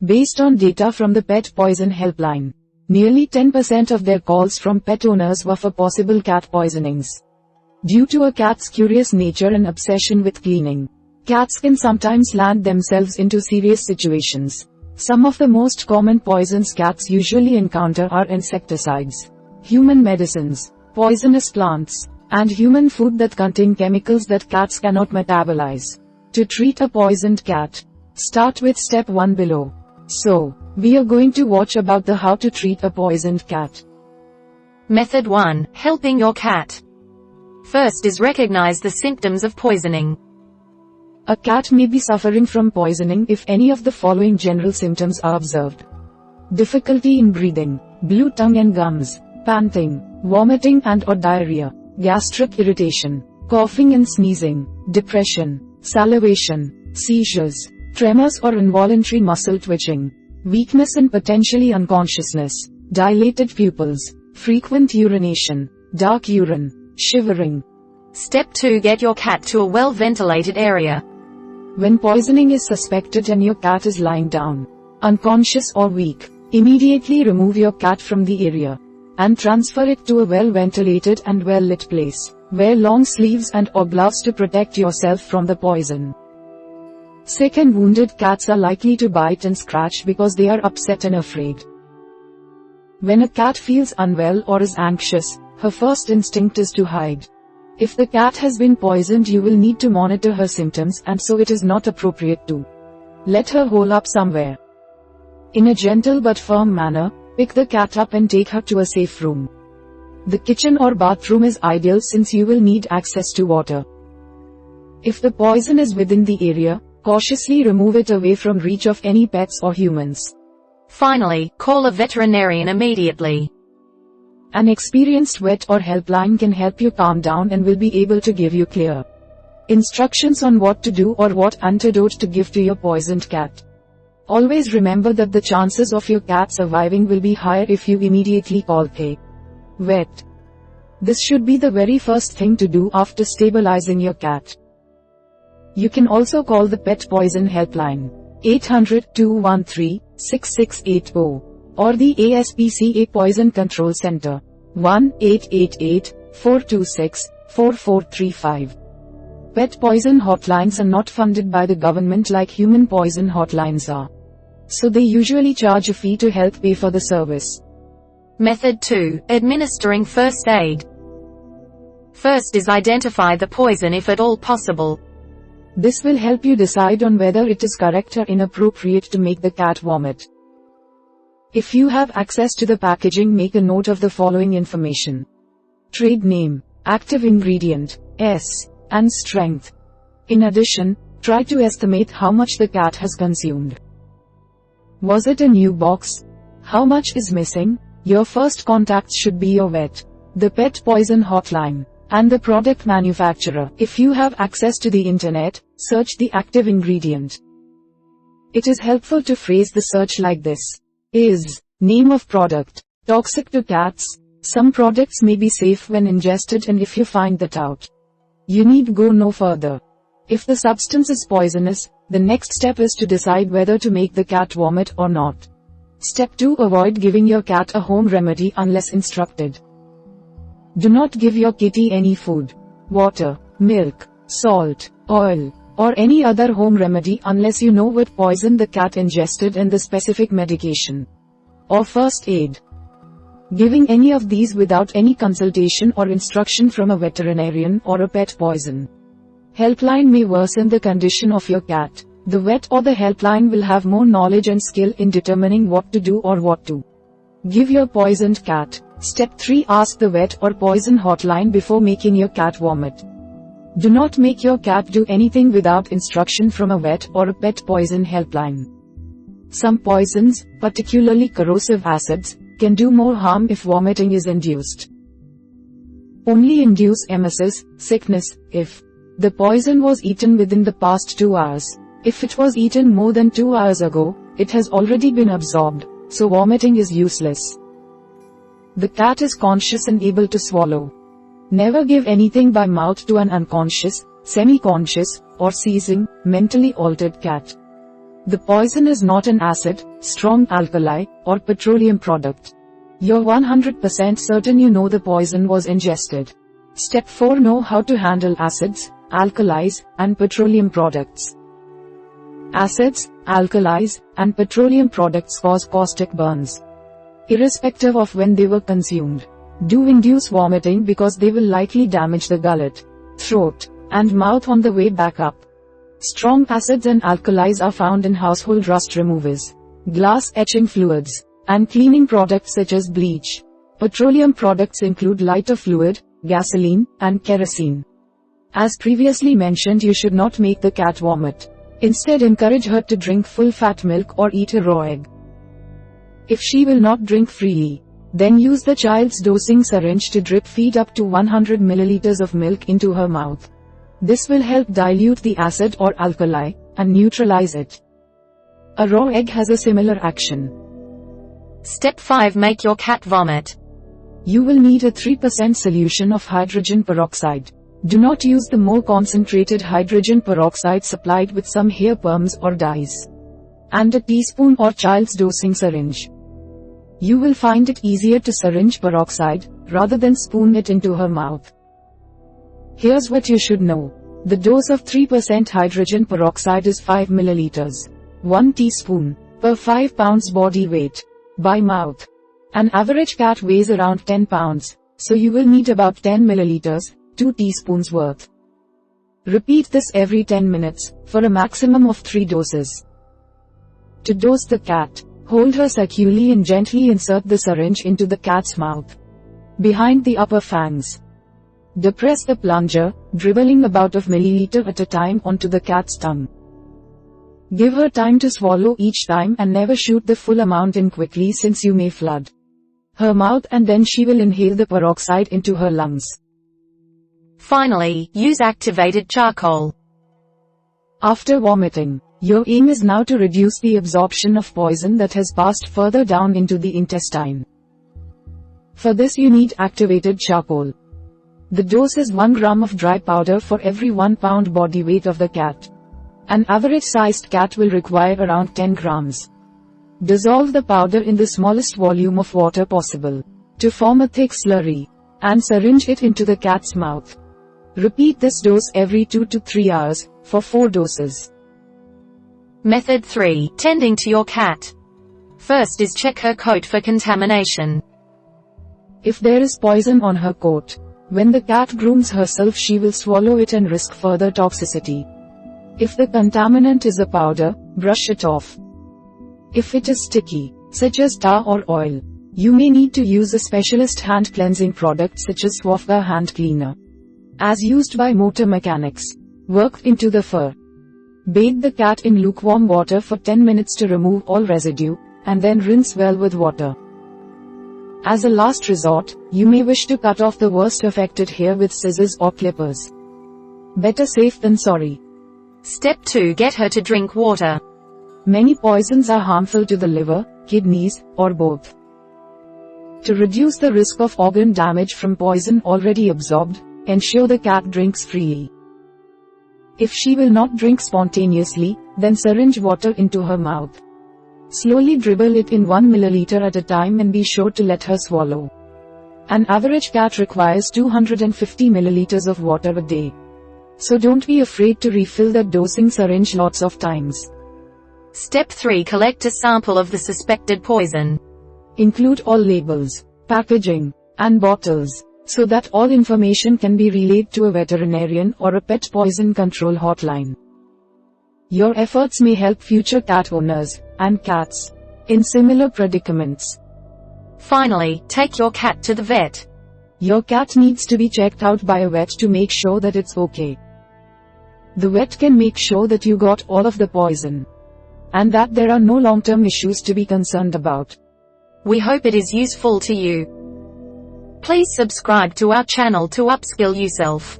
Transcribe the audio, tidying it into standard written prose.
Based on data from the Pet Poison Helpline, nearly 10% of their calls from pet owners were for possible cat poisonings. Due to a cat's curious nature and obsession with cleaning, cats can sometimes land themselves into serious situations. Some of the most common poisons cats usually encounter are insecticides, human medicines, poisonous plants, and human food that contain chemicals that cats cannot metabolize. To treat a poisoned cat, start with step 1 below. So, we are going to watch about the how to treat a poisoned cat. Method 1. Helping your cat. First is recognize the symptoms of poisoning. A cat may be suffering from poisoning if any of the following general symptoms are observed. Difficulty in breathing, blue tongue and gums, panting, vomiting and or diarrhea, gastric irritation, coughing and sneezing, depression, salivation, seizures, tremors or involuntary muscle twitching, weakness and potentially unconsciousness, dilated pupils, frequent urination, dark urine, shivering. Step 2. Get your cat to a well-ventilated area. When poisoning is suspected and your cat is lying down, unconscious or weak, immediately remove your cat from the area and transfer it to a well-ventilated and well-lit place. Wear long sleeves and or gloves to protect yourself from the poison. Sick and wounded cats are likely to bite and scratch because they are upset and afraid. When a cat feels unwell or is anxious, her first instinct is to hide. If the cat has been poisoned, you will need to monitor her symptoms, and so it is not appropriate to let her hole up somewhere. In a gentle but firm manner, pick the cat up and take her to a safe room. The kitchen or bathroom is ideal since you will need access to water. If the poison is within the area, cautiously remove it away from reach of any pets or humans. Finally, call a veterinarian immediately. An experienced vet or helpline can help you calm down and will be able to give you clear instructions on what to do or what antidote to give to your poisoned cat. Always remember that the chances of your cat surviving will be higher if you immediately call a vet. This should be the very first thing to do after stabilizing your cat. You can also call the Pet Poison Helpline, 800-213-6680, or the ASPCA Poison Control Center, 1-888-426-4435. Pet poison hotlines are not funded by the government like human poison hotlines are. So they usually charge a fee to help pay for the service. Method 2. Administering first aid. First is identify the poison if at all possible. This will help you decide on whether it is correct or inappropriate to make the cat vomit. If you have access to the packaging, make a note of the following information. Trade name, active ingredient, S, and strength. In addition, try to estimate how much the cat has consumed. Was it a new box? How much is missing? Your first contacts should be your vet, the pet poison hotline, and the product manufacturer. If you have access to the internet, search the active ingredient. It is helpful to phrase the search like this. Is, name of product, toxic to cats? Some products may be safe when ingested, and if you find that out, you need go no further. If the substance is poisonous, the next step is to decide whether to make the cat vomit or not. Step 2. Avoid giving your cat a home remedy unless instructed. Do not give your kitty any food, water, milk, salt, oil, or any other home remedy unless you know what poison the cat ingested and the specific medication or first aid. Giving any of these without any consultation or instruction from a veterinarian or a pet poison helpline may worsen the condition of your cat. The vet or the helpline will have more knowledge and skill in determining what to do or what to give your poisoned cat. Step 3. Ask the vet or poison hotline before making your cat vomit. Do not make your cat do anything without instruction from a vet or a pet poison helpline. Some poisons, particularly corrosive acids, can do more harm if vomiting is induced. Only induce emesis, sickness, if the poison was eaten within the past 2 hours. If it was eaten more than 2 hours ago, it has already been absorbed, so vomiting is useless. The cat is conscious and able to swallow. Never give anything by mouth to an unconscious, semi-conscious, or seizing, mentally altered cat. The poison is not an acid, strong alkali, or petroleum product. You're 100% certain you know the poison was ingested. Step 4. Know how to handle acids, alkalis, and petroleum products. Acids, alkalis, and petroleum products cause caustic burns. Irrespective of when they were consumed, do induce vomiting because they will likely damage the gullet, throat, and mouth on the way back up. Strong acids and alkalis are found in household rust removers, glass etching fluids, and cleaning products such as bleach. Petroleum products include lighter fluid, gasoline, and kerosene. As previously mentioned, you should not make the cat vomit. Instead, encourage her to drink full-fat milk or eat a raw egg. If she will not drink freely, then use the child's dosing syringe to drip feed up to 100 milliliters of milk into her mouth. This will help dilute the acid or alkali, and neutralize it. A raw egg has a similar action. Step 5. Make your cat vomit. You will need a 3% solution of hydrogen peroxide. Do not use the more concentrated hydrogen peroxide supplied with some hair perms or dyes. And a teaspoon or child's dosing syringe. You will find it easier to syringe peroxide, rather than spoon it into her mouth. Here's what you should know. The dose of 3% hydrogen peroxide is 5 milliliters. 1 teaspoon, per 5 pounds body weight, by mouth. An average cat weighs around 10 pounds, so you will need about 10 milliliters, 2 teaspoons worth. Repeat this every 10 minutes, for a maximum of 3 doses. To dose the cat, hold her securely and gently insert the syringe into the cat's mouth, behind the upper fangs. Depress the plunger, dribbling about a milliliter at a time onto the cat's tongue. Give her time to swallow each time and never shoot the full amount in quickly, since you may flood her mouth and then she will inhale the peroxide into her lungs. Finally, use activated charcoal. After vomiting, your aim is now to reduce the absorption of poison that has passed further down into the intestine. For this you need activated charcoal. The dose is 1 gram of dry powder for every 1 pound body weight of the cat. An average-sized cat will require around 10 grams. Dissolve the powder in the smallest volume of water possible, to form a thick slurry, and syringe it into the cat's mouth. Repeat this dose every 2 to 3 hours, for 4 doses. Method 3. Tending to your cat. First is check her coat for contamination. If there is poison on her coat, when the cat grooms herself she will swallow it and risk further toxicity. If the contaminant is a powder, brush it off. If it is sticky, such as tar or oil, you may need to use a specialist hand cleansing product such as Swafga hand cleaner, as used by motor mechanics. Work into the fur. Bathe the cat in lukewarm water for 10 minutes to remove all residue, and then rinse well with water. As a last resort, you may wish to cut off the worst affected hair with scissors or clippers. Better safe than sorry. Step 2. Get her to drink water. Many poisons are harmful to the liver, kidneys, or both. To reduce the risk of organ damage from poison already absorbed, ensure the cat drinks freely. If she will not drink spontaneously, then syringe water into her mouth. Slowly dribble it in 1 milliliter at a time and be sure to let her swallow. An average cat requires 250 milliliters of water a day. So don't be afraid to refill that dosing syringe lots of times. Step 3. Collect a sample of the suspected poison. Include all labels, packaging, and bottles, so that all information can be relayed to a veterinarian or a pet poison control hotline. Your efforts may help future cat owners, and cats, in similar predicaments. Finally, take your cat to the vet. Your cat needs to be checked out by a vet to make sure that it's okay. The vet can make sure that you got all of the poison, and that there are no long-term issues to be concerned about. We hope it is useful to you. Please subscribe to our channel to upskill yourself.